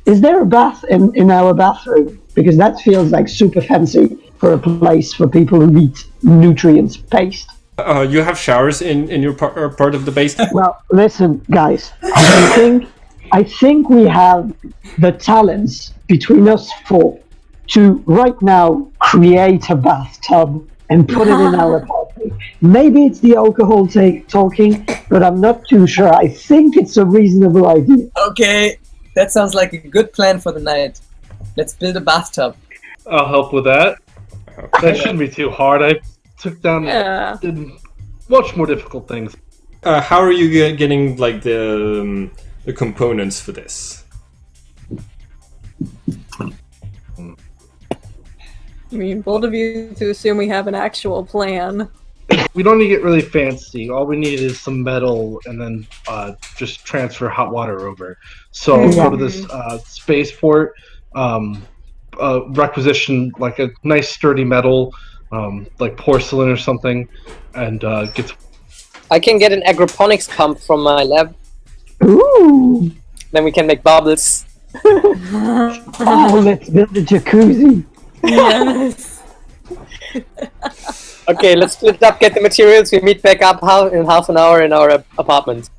Is there a bath in our bathroom? Because that feels like super fancy for a place for people who need nutrients paste. You have showers in your part of the basement? Well, listen, guys. I think we have the talents between us four to right now create a bathtub and put it in our party. Maybe it's the alcohol talking, but I'm not too sure. I think it's a reasonable idea. Okay, that sounds like a good plan for the night. Let's build a bathtub. I'll help with that. That shouldn't be too hard. I took down did much more difficult things. How are you getting like the components for this? I mean, bold of you to assume we have an actual plan. We don't need to get really fancy. All we need is some metal and then just transfer hot water over. So go to this spaceport, requisition like a nice sturdy metal, like porcelain or something, and get. I can get an agroponics pump from my lab. Ooh! Then we can make bubbles. Oh, let's build a jacuzzi. Yes. Okay, let's split up, get the materials. We meet back up in half an hour in our apartment.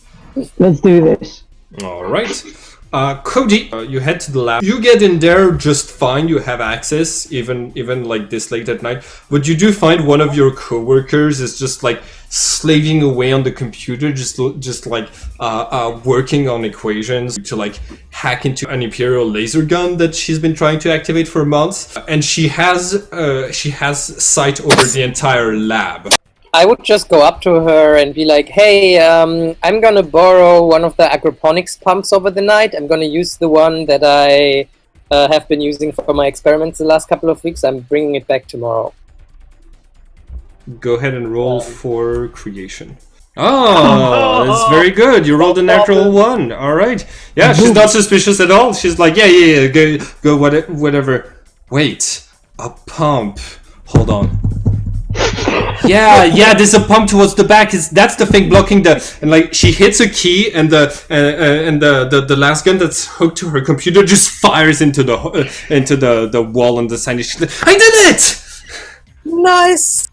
Let's do this. All right. Cody, you head to the lab. You get in there just fine. You have access, even like this late at night. But you do find one of your coworkers is just like slaving away on the computer, just like working on equations to like hack into an Imperial laser gun that she's been trying to activate for months. And she has sight over the entire lab. I would just go up to her and be like, hey, I'm gonna borrow one of the agroponics pumps over the night. I'm gonna use the one that I have been using for my experiments the last couple of weeks. I'm bringing it back tomorrow. Go ahead and roll for creation. Oh, that's very good. You rolled a natural one. All right. Yeah, she's not suspicious at all. She's like, yeah, go, whatever. Wait, a pump. Hold on. Yeah, there's a pump towards the back. That's the thing blocking and like she hits a key and the last gun that's hooked to her computer just fires into the wall on the side. She's like, I did it! Nice.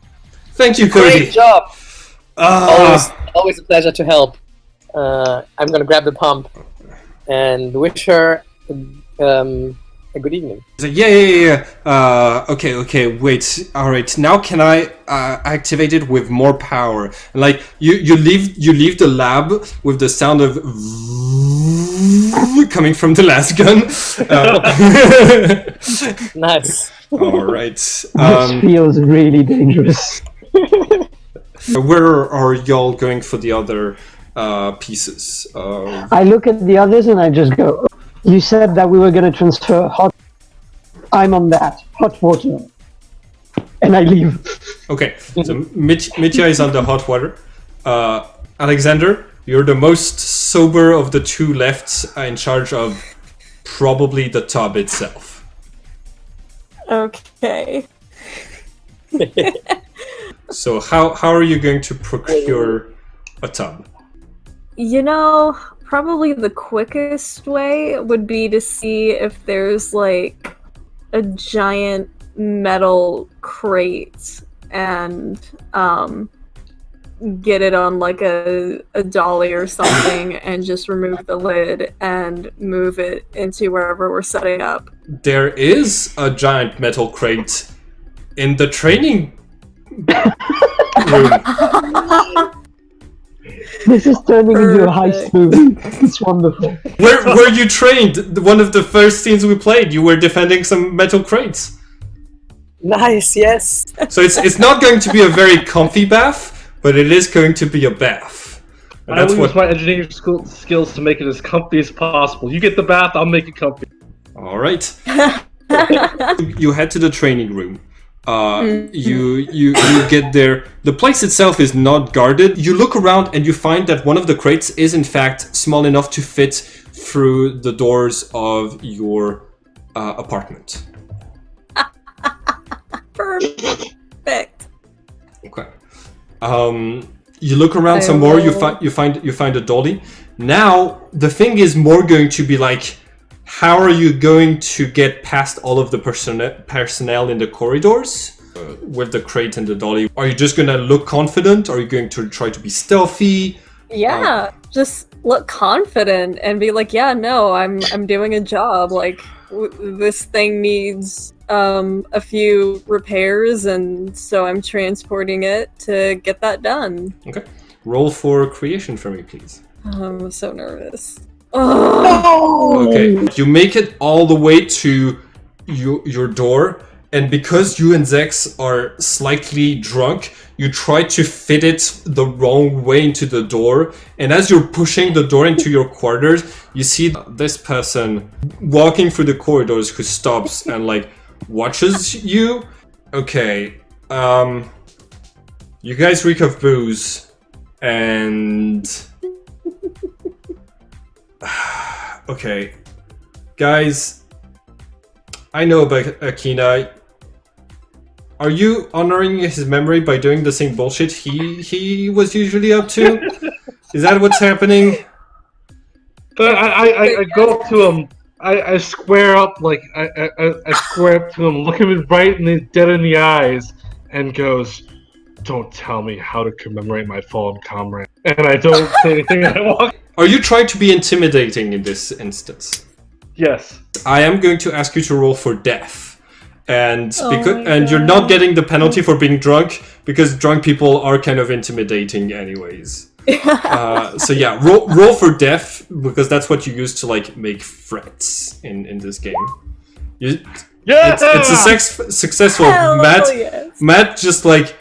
Thank you, Cody. Great job. Always a pleasure to help. I'm gonna grab the pump and wish her a good evening. He's like, yeah. Okay. Wait. All right. Now can I activate it with more power? And like you leave the lab with the sound of coming from the last gun. Nice. All right. This feels really dangerous. Where are y'all going for the other pieces? I look at the others and I just go, you said that we were going to transfer hot. I'm on that. Hot water. And I leave. Okay, so Mitya is on the hot water. Alexander, you're the most sober of the two left in charge of probably the tub itself. Okay. So how are you going to procure a tub? You know, probably the quickest way would be to see if there's like a giant metal crate and get it on like a dolly or something and just remove the lid and move it into wherever we're setting up. There is a giant metal crate in the training room. This is turning into a heist movie. It's wonderful. Where you trained? One of the first scenes we played, you were defending some metal crates. Nice, yes. So it's not going to be a very comfy bath, but it is going to be a bath. And I will use my engineering skills to make it as comfy as possible. You get the bath, I'll make it comfy. All right. You head to the training room. You get there. The place itself is not guarded. You look around and you find that one of the crates is in fact small enough to fit through the doors of your apartment. Perfect. Okay. You look around some more. You find a dolly. Now the thing is more going to be like how are you going to get past all of the personnel in the corridors with the crate and the dolly? Are you just gonna look confident? Are you going to try to be stealthy? Yeah, just look confident and be like, yeah, no, I'm doing a job. Like, this thing needs a few repairs, and so I'm transporting it to get that done. Okay. Roll for creation for me, please. I'm so nervous. Oh. Okay. You make it all the way to your door, and because you and Zex are slightly drunk, you try to fit it the wrong way into the door, and as you're pushing the door into your quarters, you see this person walking through the corridors who stops and like watches you. Okay, you guys reek of booze, and okay, guys, I know about Akina. Are you honoring his memory by doing the same bullshit he was usually up to? Is that what's happening? But I go up to him. I square up like I square up to him, look him right dead in the eyes, and goes, "Don't tell me how to commemorate my fallen comrade." And I don't say anything. I walk. Are you trying to be intimidating in this instance? Yes. I am going to ask you to roll for death. And my you're not getting the penalty for being drunk, because drunk people are kind of intimidating anyways. So yeah, roll for death, because that's what you use to like make threats in this game. It's a successful. Matt just like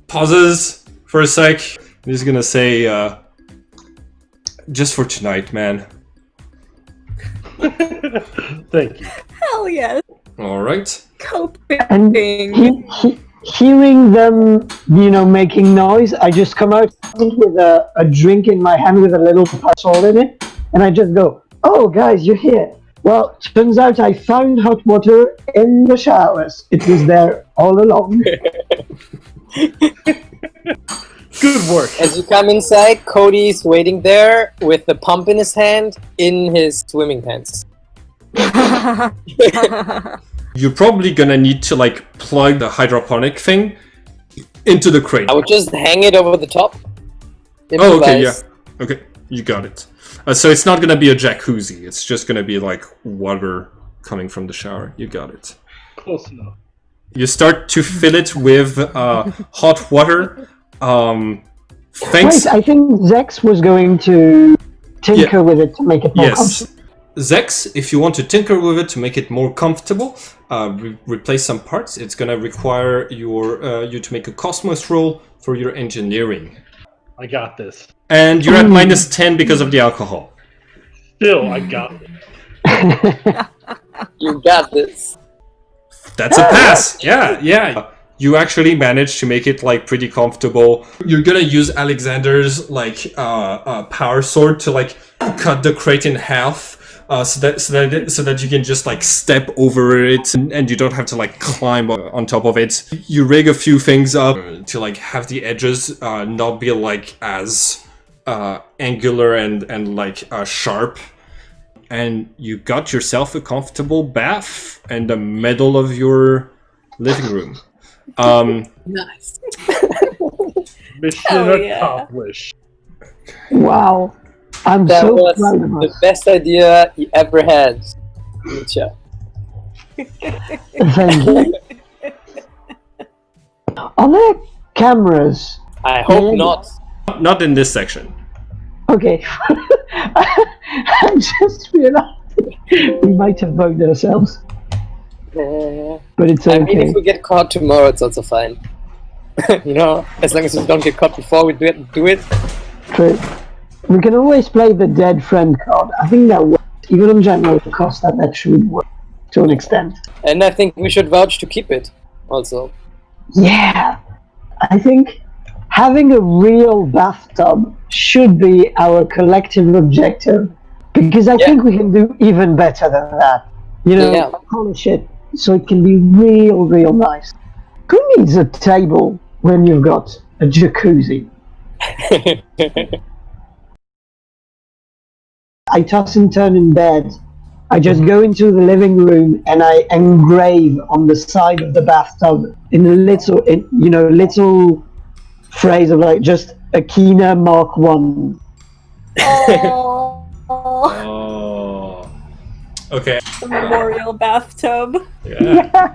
pauses for a sec. He's gonna say, just for tonight, man. Thank you. Hell yes. All right. Coping. And hearing them, making noise, I just come out with a drink in my hand with a little parasol in it, and I just go, "Oh, guys, you're here. Well, turns out I found hot water in the showers. It was there all along." Good work. As you come inside, Cody's waiting there with the pump in his hand in his swimming pants. You're probably gonna need to like plug the hydroponic thing into the crate. I would just hang it over the top. Oh, okay, yeah. Okay, you got it. So it's not gonna be a jacuzzi. It's just gonna be like water coming from the shower. You got it. Close enough. You start to fill it with hot water. Thanks. Wait, I think Zex was going to tinker with it to make it more comfortable. Zex, if you want to tinker with it to make it more comfortable, replace some parts, it's gonna require you to make a Cosmos roll for your engineering. I got this. And you're at -10 because of the alcohol. Still, I got it. You got this. That's a pass. Yeah. You actually managed to make it like pretty comfortable. You're gonna use Alexander's like power sword to like cut the crate in half. So that you can just like step over it and you don't have to like climb on top of it. You rig a few things up to like have the edges not be like as angular and like sharp. And you got yourself a comfortable bath in the middle of your living room. Nice. Mission accomplished. Wow. I'm That so was proud of the us. best idea he ever had. Nietzsche. Thank you. Are there cameras? I hope not. Not in this section. Okay. I just realized we might have bugged ourselves, but it's I mean, okay. if we get caught tomorrow, it's also fine. As long as we don't get caught before we do it. True. We can always play the dead friend card. I think that works. Even on general cost, that should work to an extent. And I think we should vouch to keep it, also. Yeah. I think having a real bathtub should be our collective objective, because I think we can do even better than that. Polish it so it can be real nice. Who needs a table when you've got a jacuzzi? I toss and turn in bed, I just go into the living room and I engrave on the side of the bathtub in a little phrase of like just Akina Mark 1. Oh, Oh. Okay. the memorial bathtub. Yeah.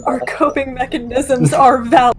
Our coping mechanisms are valid.